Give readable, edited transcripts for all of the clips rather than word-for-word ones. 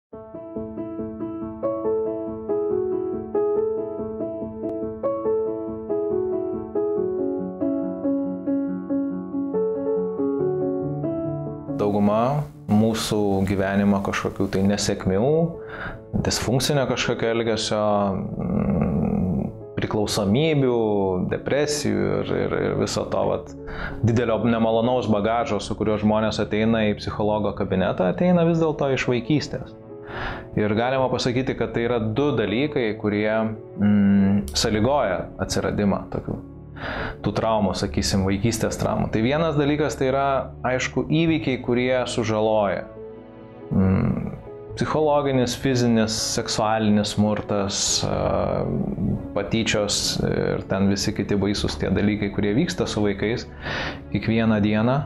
Dauguma mūsų gyvenimo kažkokių tai nesėkmių, disfunkcinio kažkokio elgesio, priklausomybių, depresijų ir viso to didelio nemalonaus bagažo, su kuriuo žmonės ateina į psichologo kabinetą, ateina vis dėlto iš vaikystės. Ir galima pasakyti, kad tai yra du dalykai, kurie sąlygoja atsiradimą tų traumų, sakysim, vaikystės traumų. Tai vienas dalykas tai yra, aišku, įvykiai, kurie sužaloja. Psichologinis, fizinis, seksualinis smurtas, patyčios ir ten visi kiti baisūs tie dalykai, kurie vyksta su vaikais kiekvieną dieną.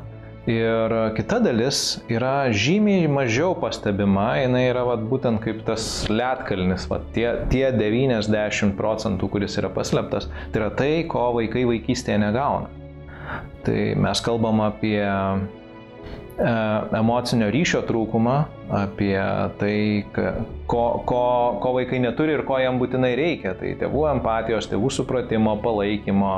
Ir kita dalis yra žymiai mažiau pastebima, jinai yra būtent kaip tas ledkalnis, tie 90%, kuris yra paslėptas, tai yra tai, ko vaikai vaikystėje negauna. Tai mes kalbam apie emocinio ryšio trūkumą, apie tai, ko vaikai neturi ir ko jam būtinai reikia. Tai tėvų empatijos, tėvų supratimo, palaikymo,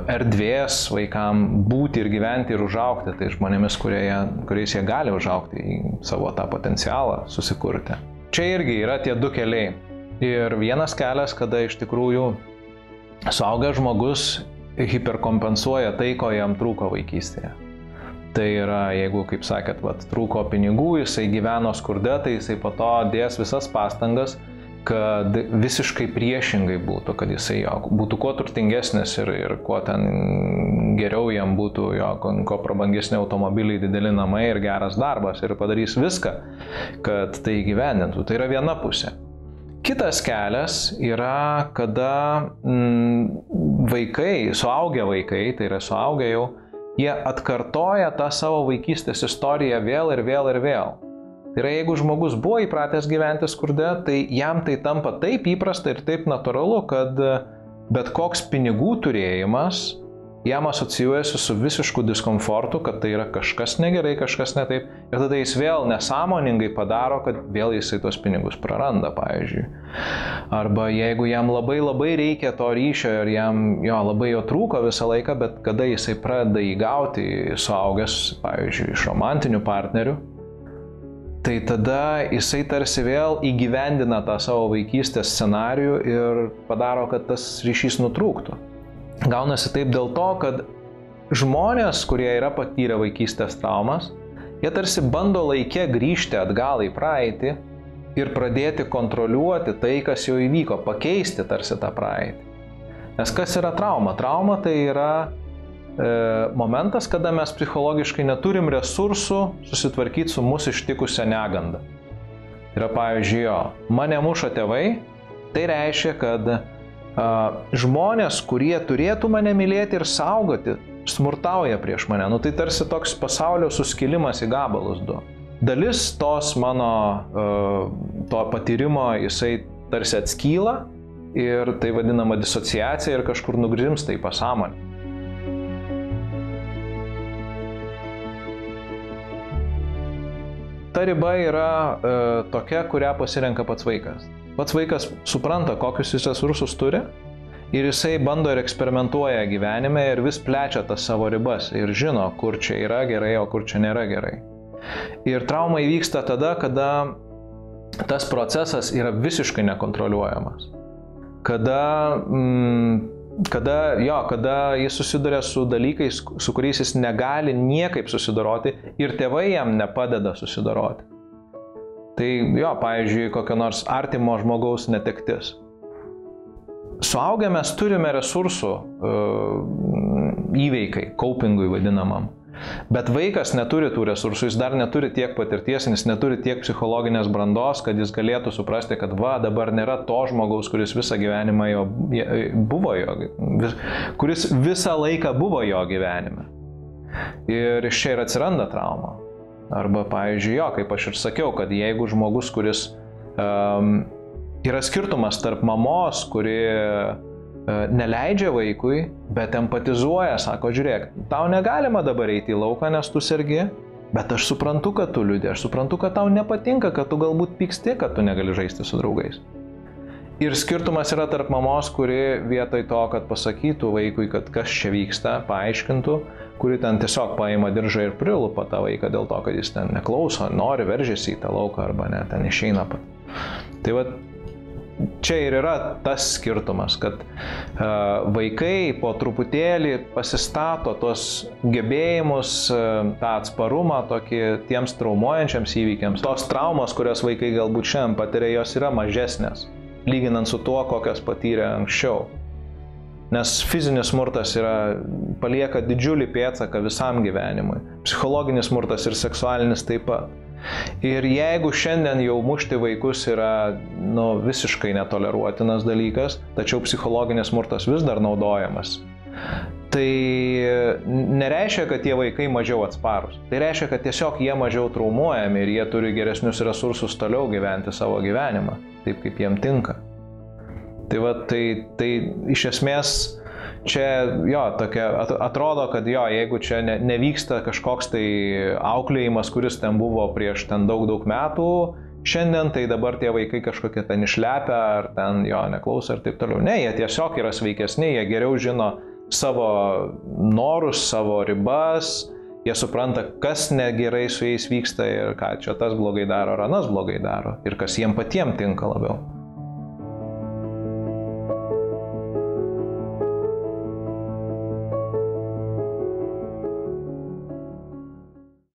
erdvės vaikam būti ir gyventi ir užaugti, tai žmonėmis, kuriais jie gali užaugti į savo tą potencialą susikurti. Čia irgi yra tie du keliai. Ir vienas kelias, kada iš tikrųjų suaugęs žmogus hiperkompensuoja tai, ko jam trūko vaikystėje. Tai yra, jeigu, kaip sakėt, trūko pinigų, jisai gyveno skurde, tai jisai po to dės visas pastangas, kad visiškai priešingai būtų, kad jisai būtų kuo turtingesnis ir kuo ten geriau jam būtų, kuo prabangesni automobiliai, dideli namai ir geras darbas ir padarys viską, kad tai įgyvendintų. Tai yra viena pusė. Kitas kelias yra, kada vaikai, suaugę vaikai, tai yra suaugę jau, jie atkartoja tą savo vaikystės istoriją vėl ir vėl ir vėl. Tai yra, jeigu žmogus buvo įpratęs gyventi skurde, tai jam tai tampa taip įprasta ir taip natūralu, kad bet koks pinigų turėjimas jam asocijuojasi su visišku diskomfortu, kad tai yra kažkas negerai, kažkas ne taip. Ir tada jis vėl nesąmoningai padaro, kad vėl jisai tos pinigus praranda, pavyzdžiui. Arba jeigu jam labai reikia to ryšio ir jam labai jo trūko visą laiką, bet kada jisai pradeda įgauti suaugęs, pavyzdžiui, iš romantinių partnerių, tai tada jisai tarsi vėl įgyvendina tą savo vaikystės scenarijų ir padaro, kad tas ryšys nutrūktų. Gaunasi taip dėl to, kad žmonės, kurie yra patyrę vaikystės traumas, jie tarsi bando laike grįžti atgal į praeitį ir pradėti kontroliuoti tai, kas jau įvyko, pakeisti tarsi tą praeitį. Nes kas yra trauma? Trauma tai yra momentas, kada mes psichologiškai neturim resursų susitvarkyti su mūsų ištikusią negandą. Tai yra, pavyzdžiui, mane muša tėvai, tai reiškia, kad žmonės, kurie turėtų mane mylėti ir saugoti, smurtauja prieš mane. Tai tarsi toks pasaulio suskilimas į gabalus du. Dalis tos mano to patyrimo jisai tarsi atskyla ir tai vadinama disociacija ir kažkur nugrimsta į pasąmonę. Ta riba yra tokia, kurią pasirenka pats vaikas. Pats vaikas supranta, kokius jis resursus turi ir jisai bando ir eksperimentuoja gyvenime ir vis plečia tas savo ribas ir žino, kur čia yra gerai, o kur čia nėra gerai. Ir trauma įvyksta tada, kada tas procesas yra visiškai nekontroliuojamas. Kada jis susiduria su dalykais, su kuriais jis negali niekaip susidoroti ir tėvai jam nepadeda susidoroti. Tai pavyzdžiui, kokio nors artimo žmogaus netektis. Suaugę mes turime resursų įveikai, copingui vadinamam. Bet vaikas neturi tų resursų, jis dar neturi tiek patirties, jis neturi tiek psichologinės brandos, kad jis galėtų suprasti, kad dabar nėra to žmogaus, kuris visą gyvenimą kuris visą laiką buvo jo gyvenime. Ir iš čia ir atsiranda trauma. Arba, pavyzdžiui, kaip aš ir sakiau, kad jeigu žmogus, kuris yra skirtumas tarp mamos, kuri neleidžia vaikui, bet empatizuoja, sako, žiūrėk, tau negalima dabar eiti į lauką, nes tu sergi, Bet aš suprantu, kad tu liūdė, aš suprantu, kad tau nepatinka, kad tu galbūt pyksti, kad tu negali žaisti su draugais. Ir skirtumas yra tarp mamos, kuri vietoj to, kad pasakytų vaikui, kad kas čia vyksta, paaiškintų, kuri ten tiesiog paima diržą ir prilupa tą vaiką dėl to, kad jis ten neklauso, nori, veržiasi į tą lauką arba ne, ten išeina pat. Tai va, čia ir yra tas skirtumas, kad vaikai po truputėlį pasistato tos gebėjimus, tą atsparumą tokį tiems traumuojančiams įvykiams. Tos traumos, kurias vaikai galbūt šiandien patiria, jos yra mažesnės, lyginant su tuo, kokias patyrė anksčiau. Nes fizinis smurtas palieka didžiulį pėdsaką visam gyvenimui. Psichologinis smurtas ir seksualinis taip pat. Ir jeigu šiandien jau mušti vaikus yra visiškai netoleruotinas dalykas, tačiau psichologinis smurtas vis dar naudojamas, tai nereiškia, kad tie vaikai mažiau atsparūs. Tai reiškia, kad tiesiog jie mažiau traumuojami ir jie turi geresnius resursus toliau gyventi savo gyvenimą, taip kaip jiem tinka. Tai va, tai iš esmės čia, atrodo, kad jeigu čia nevyksta kažkoks tai auklėjimas, kuris ten buvo prieš ten daug metų, šiandien tai dabar tie vaikai kažkokie ten išlepia ar ten neklauso ir taip toliau. Ne, jie tiesiog yra sveikesni, jie geriau žino savo norus, savo ribas, jie supranta, kas negerai su jais vyksta ir ką čia tas blogai daro ar anas blogai daro ir kas jiem patiem tinka labiau.